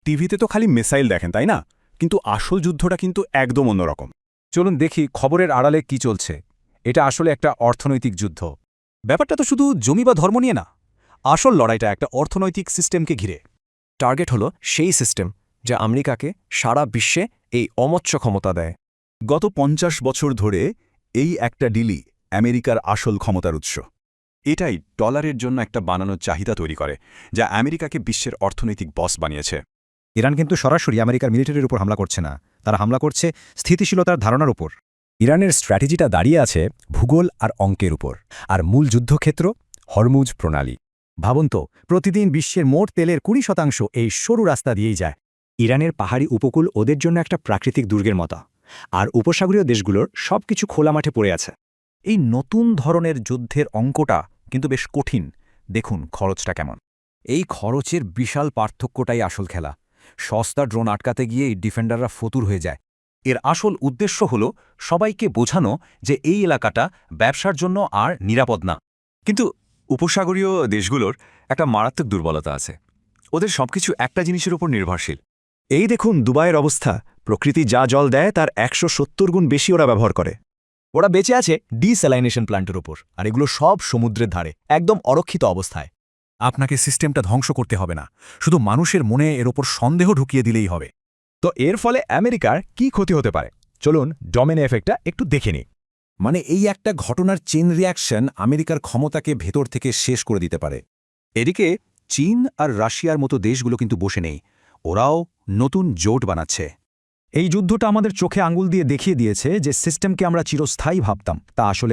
টিভিতে তো খালি মিসাইল দেখেন তাই না, কিন্তু আসল যুদ্ধটা কিন্তু একদম অন্যরকম। চলুন দেখি খবরের আড়ালে কি চলছে। এটা আসলে একটা অর্থনৈতিক যুদ্ধ। ব্যাপারটা তো শুধু জমি বা ধর্ম নিয়ে না, আসল লড়াইটা একটা অর্থনৈতিক সিস্টেমকে ঘিরে। টার্গেট হলো সেই সিস্টেম যা আমেরিকাকে সারা বিশ্বে এই অমোচ্চ ক্ষমতা দেয়। গত ৫০ বছর ধরে এই একটা ডিলই আমেরিকার আসল ক্ষমতার উৎস। এটাই ডলারের জন্য একটা বানানোর চাহিদা তৈরি করে, যা আমেরিকাকে বিশ্বের অর্থনৈতিক বস বানিয়েছে। ইরান কিন্তু সরাসরি আমেরিকার মিলিটারির উপর হামলা করছে না, তারা হামলা করছে স্থিতিশীলতার ধারণার উপর। ইরানের স্ট্র্যাটেজিটা দাঁড়িয়ে আছে ভূগোল আর অঙ্কের উপর, আর মূল যুদ্ধক্ষেত্র হরমুজ প্রণালী। ভাবুন তো, প্রতিদিন বিশ্বের মোট তেলের ২০% এই সরু রাস্তা দিয়েই যায়। ইরানের পাহাড়ি উপকূল ওদের জন্য একটা প্রাকৃতিক দুর্গের মতো, আর উপসাগরীয় দেশগুলোর সবকিছু খোলা মাঠে পড়ে আছে। এই নতুন ধরনের যুদ্ধের অঙ্কটা কিন্তু বেশ কঠিন। দেখুন খরচটা কেমন। এই খরচের বিশাল পার্থক্যটাই আসল খেলা। সস্তা ড্রোন আটকাতে গিয়ে এই ডিফেন্ডাররা ফতুর হয়ে যায়। এর আসল উদ্দেশ্য হল সবাইকে বোঝানো যে এই এলাকাটা ব্যবসার জন্য আর নিরাপদ না। কিন্তু উপসাগরীয় দেশগুলোর একটা মারাত্মক দুর্বলতা আছে। ওদের সবকিছু একটা জিনিসের উপর নির্ভরশীল। এই দেখুন দুবাইয়ের অবস্থা, প্রকৃতি যা জল দেয় তার ১৭০ গুণ বেশি ওরা ব্যবহার করে। ওরা বেঁচে আছে ডিস্যালাইনেশন প্ল্যান্টের উপর, আর এগুলো সব সমুদ্রের ধারে, একদম অরক্ষিত অবস্থায়। আপনাকে সিস্টেমটা ধ্বংস করতে হবে না, শুধু মানুষের মনে এর ওপর সন্দেহ ঢুকিয়ে দিলেই হবে। তো এর ফলে আমেরিকার কি ক্ষতি হতে পারে? চলুন ডমিনো এফেক্টটা একটু দেখে নিই। মানে এই একটা ঘটনার চেন রিয়াকশন আমেরিকার ক্ষমতাকে ভেতর থেকে শেষ করে দিতে পারে। এদিকে চীন আর রাশিয়ার মতো দেশগুলো কিন্তু বসে নেই, ওরাও নতুন জোট বানাচ্ছে। এই যুদ্ধটা আমাদের চোখে আঙুল দিয়ে দেখিয়ে দিয়েছে যে সিস্টেমকে আমরা চিরস্থায়ী ভাবতাম তা আসলে